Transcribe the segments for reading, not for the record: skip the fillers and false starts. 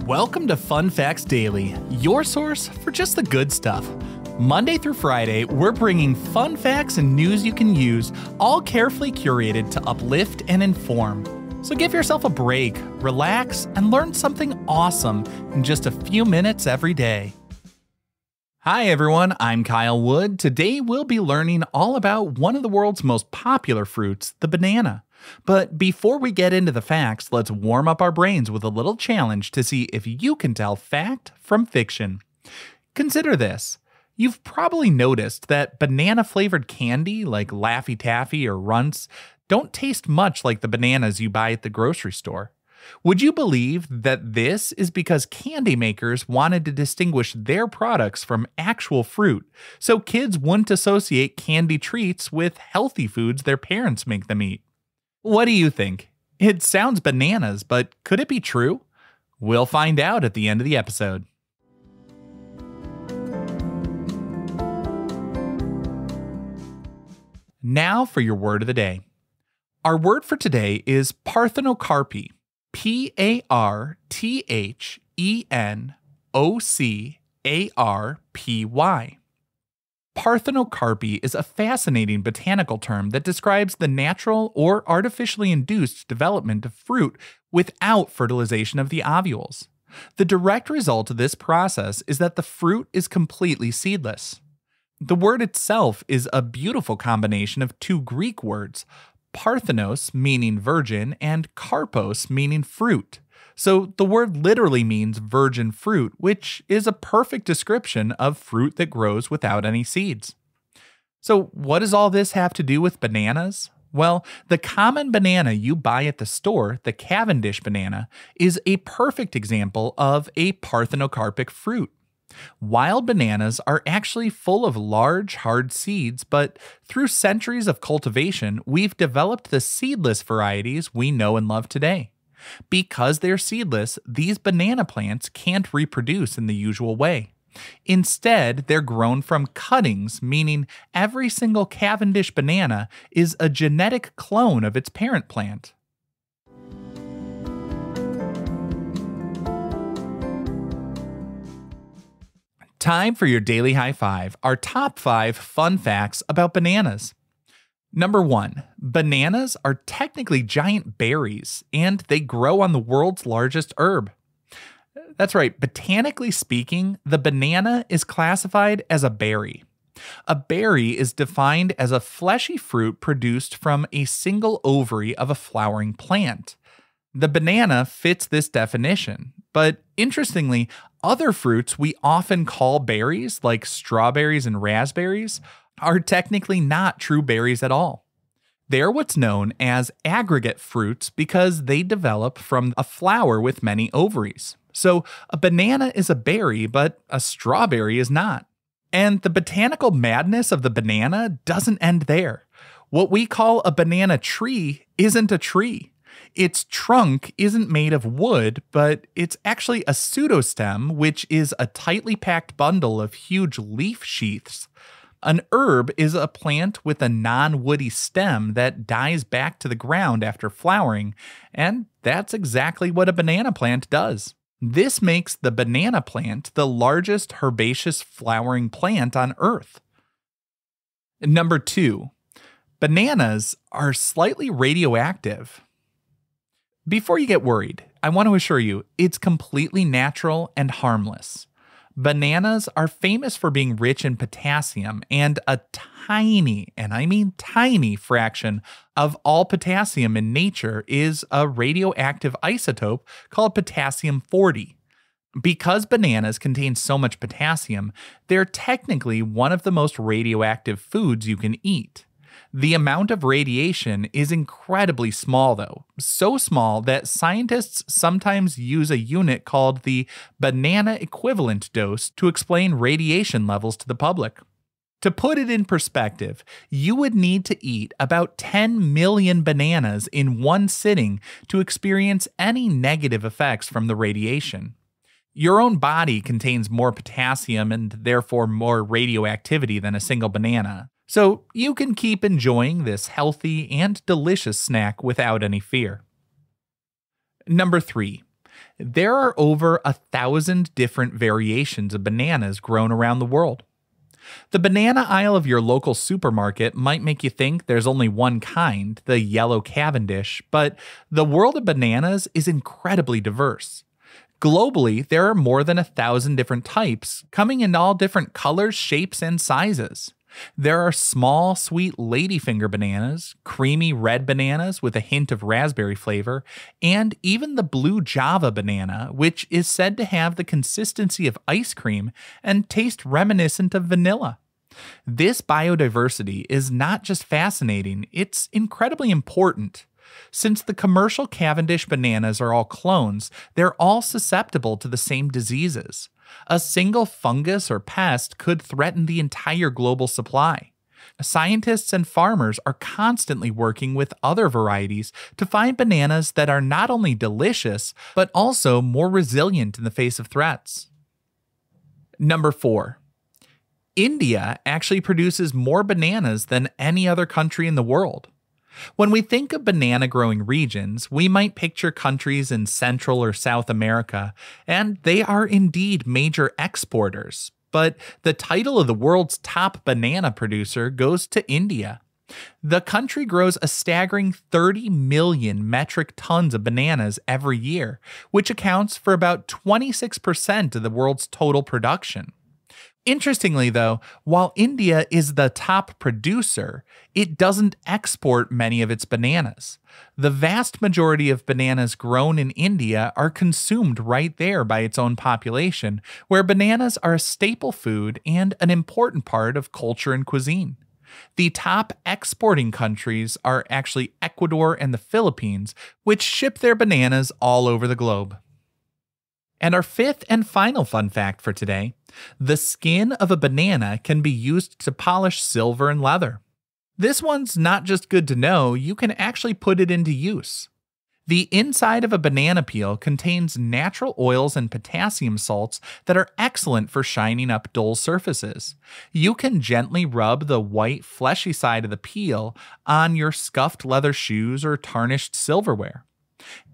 Welcome to Fun Facts Daily, your source for just the good stuff. Monday through Friday, we're bringing fun facts and news you can use, all carefully curated to uplift and inform. So give yourself a break, relax, and learn something awesome in just a few minutes every day. Hi everyone, I'm Kyle Wood. Today we'll be learning all about one of the world's most popular fruits, the banana. But before we get into the facts, let's warm up our brains with a little challenge to see if you can tell fact from fiction. Consider this. You've probably noticed that banana-flavored candy like Laffy Taffy or Runts don't taste much like the bananas you buy at the grocery store. Would you believe that this is because candy makers wanted to distinguish their products from actual fruit, so kids wouldn't associate candy treats with healthy foods their parents make them eat? What do you think? It sounds bananas, but could it be true? We'll find out at the end of the episode. Now for your word of the day. Our word for today is parthenocarpy. Parthenocarpy. Parthenocarpy is a fascinating botanical term that describes the natural or artificially induced development of fruit without fertilization of the ovules. The direct result of this process is that the fruit is completely seedless. The word itself is a beautiful combination of two Greek words, parthenos meaning virgin and karpos meaning fruit. So the word literally means virgin fruit, which is a perfect description of fruit that grows without any seeds. So what does all this have to do with bananas? Well, the common banana you buy at the store, the Cavendish banana, is a perfect example of a parthenocarpic fruit. Wild bananas are actually full of large, hard seeds, but through centuries of cultivation, we've developed the seedless varieties we know and love today. Because they're seedless, these banana plants can't reproduce in the usual way. Instead, they're grown from cuttings, meaning every single Cavendish banana is a genetic clone of its parent plant. Time for your daily high five, our top 5 fun facts about bananas. Number 1, bananas are technically giant berries, and they grow on the world's largest herb. That's right, botanically speaking, the banana is classified as a berry. A berry is defined as a fleshy fruit produced from a single ovary of a flowering plant. The banana fits this definition, but interestingly, other fruits we often call berries, like strawberries and raspberries, are technically not true berries at all. They're what's known as aggregate fruits because they develop from a flower with many ovaries. So a banana is a berry, but a strawberry is not. And the botanical madness of the banana doesn't end there. What we call a banana tree isn't a tree. Its trunk isn't made of wood, but it's actually a pseudostem, which is a tightly packed bundle of huge leaf sheaths. An herb is a plant with a non-woody stem that dies back to the ground after flowering, and that's exactly what a banana plant does. This makes the banana plant the largest herbaceous flowering plant on Earth. Number 2, bananas are slightly radioactive. Before you get worried, I want to assure you it's completely natural and harmless. Bananas are famous for being rich in potassium, and a tiny, and I mean tiny, fraction of all potassium in nature is a radioactive isotope called potassium-40. Because bananas contain so much potassium, they're technically one of the most radioactive foods you can eat. The amount of radiation is incredibly small, though, so small that scientists sometimes use a unit called the banana equivalent dose to explain radiation levels to the public. To put it in perspective, you would need to eat about 10 million bananas in one sitting to experience any negative effects from the radiation. Your own body contains more potassium and therefore more radioactivity than a single banana. So you can keep enjoying this healthy and delicious snack without any fear. Number 3. There are over 1,000 different variations of bananas grown around the world. The banana aisle of your local supermarket might make you think there's only one kind, the yellow Cavendish, but the world of bananas is incredibly diverse. Globally, there are more than 1,000 different types, coming in all different colors, shapes, and sizes. There are small, sweet ladyfinger bananas, creamy red bananas with a hint of raspberry flavor, and even the blue Java banana, which is said to have the consistency of ice cream and taste reminiscent of vanilla. This biodiversity is not just fascinating, it's incredibly important. Since the commercial Cavendish bananas are all clones, they're all susceptible to the same diseases. A single fungus or pest could threaten the entire global supply. Scientists and farmers are constantly working with other varieties to find bananas that are not only delicious, but also more resilient in the face of threats. Number 4. India actually produces more bananas than any other country in the world. When we think of banana growing regions, we might picture countries in Central or South America, and they are indeed major exporters. But the title of the world's top banana producer goes to India. The country grows a staggering 30 million metric tons of bananas every year, which accounts for about 26% of the world's total production. Interestingly, though, while India is the top producer, it doesn't export many of its bananas. The vast majority of bananas grown in India are consumed right there by its own population, where bananas are a staple food and an important part of culture and cuisine. The top exporting countries are actually Ecuador and the Philippines, which ship their bananas all over the globe. And our fifth and final fun fact for today, the skin of a banana can be used to polish silver and leather. This one's not just good to know, you can actually put it into use. The inside of a banana peel contains natural oils and potassium salts that are excellent for shining up dull surfaces. You can gently rub the white, fleshy side of the peel on your scuffed leather shoes or tarnished silverware.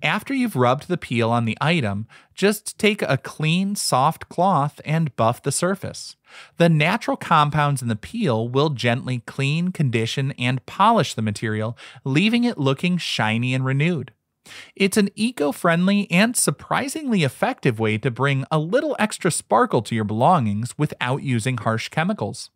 After you've rubbed the peel on the item, just take a clean, soft cloth and buff the surface. The natural compounds in the peel will gently clean, condition, and polish the material, leaving it looking shiny and renewed. It's an eco-friendly and surprisingly effective way to bring a little extra sparkle to your belongings without using harsh chemicals.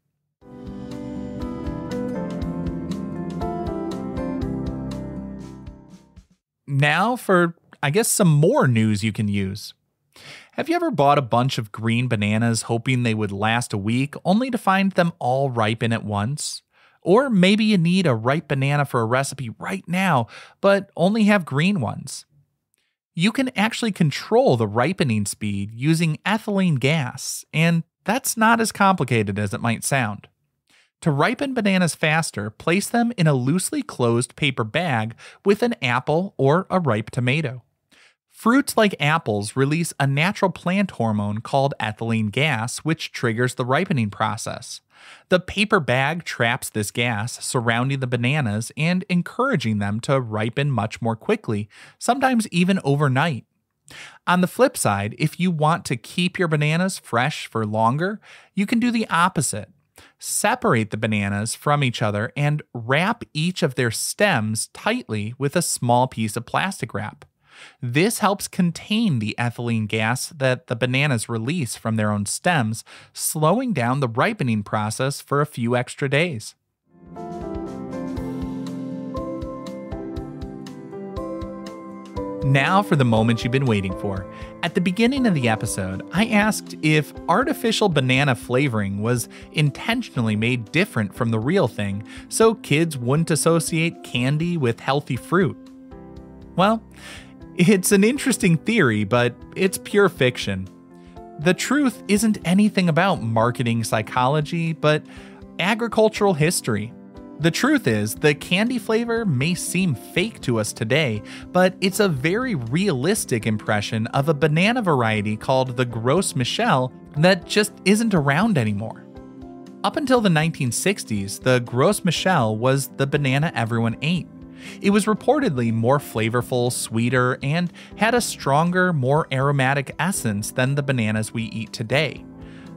Now for, some more news you can use. Have you ever bought a bunch of green bananas hoping they would last a week, only to find them all ripen at once? Or maybe you need a ripe banana for a recipe right now, but only have green ones. You can actually control the ripening speed using ethylene gas, and that's not as complicated as it might sound. To ripen bananas faster, place them in a loosely closed paper bag with an apple or a ripe tomato. Fruits like apples release a natural plant hormone called ethylene gas, which triggers the ripening process. The paper bag traps this gas surrounding the bananas and encouraging them to ripen much more quickly, sometimes even overnight. On the flip side, if you want to keep your bananas fresh for longer, you can do the opposite. Separate the bananas from each other and wrap each of their stems tightly with a small piece of plastic wrap. This helps contain the ethylene gas that the bananas release from their own stems, slowing down the ripening process for a few extra days. Now for the moment you've been waiting for. At the beginning of the episode, I asked if artificial banana flavoring was intentionally made different from the real thing so kids wouldn't associate candy with healthy fruit. Well, it's an interesting theory, but it's pure fiction. The truth isn't anything about marketing psychology, but agricultural history. The truth is, the candy flavor may seem fake to us today, but it's a very realistic impression of a banana variety called the Gros Michel that just isn't around anymore. Up until the 1960s, the Gros Michel was the banana everyone ate. It was reportedly more flavorful, sweeter, and had a stronger, more aromatic essence than the bananas we eat today.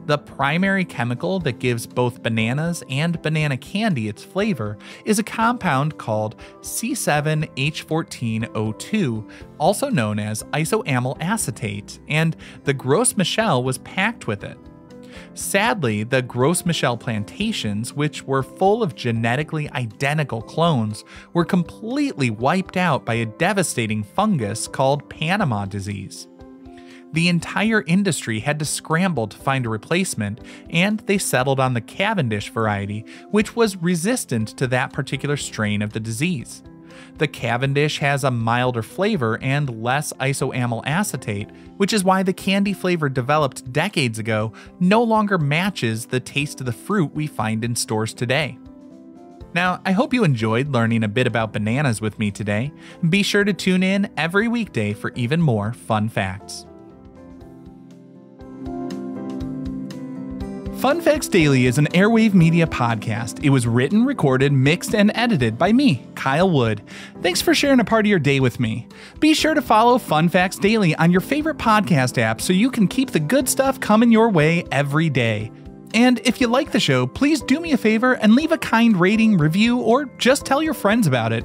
The primary chemical that gives both bananas and banana candy its flavor is a compound called C7H14O2, also known as isoamyl acetate, and the Gros Michel was packed with it. Sadly, the Gros Michel plantations, which were full of genetically identical clones, were completely wiped out by a devastating fungus called Panama disease. The entire industry had to scramble to find a replacement, and they settled on the Cavendish variety, which was resistant to that particular strain of the disease. The Cavendish has a milder flavor and less isoamyl acetate, which is why the candy flavor developed decades ago no longer matches the taste of the fruit we find in stores today. Now, I hope you enjoyed learning a bit about bananas with me today. Be sure to tune in every weekday for even more fun facts. Fun Facts Daily is an Airwave Media podcast. It was written, recorded, mixed, and edited by me, Kyle Wood. Thanks for sharing a part of your day with me. Be sure to follow Fun Facts Daily on your favorite podcast app so you can keep the good stuff coming your way every day. And if you like the show, please do me a favor and leave a kind rating, review, or just tell your friends about it.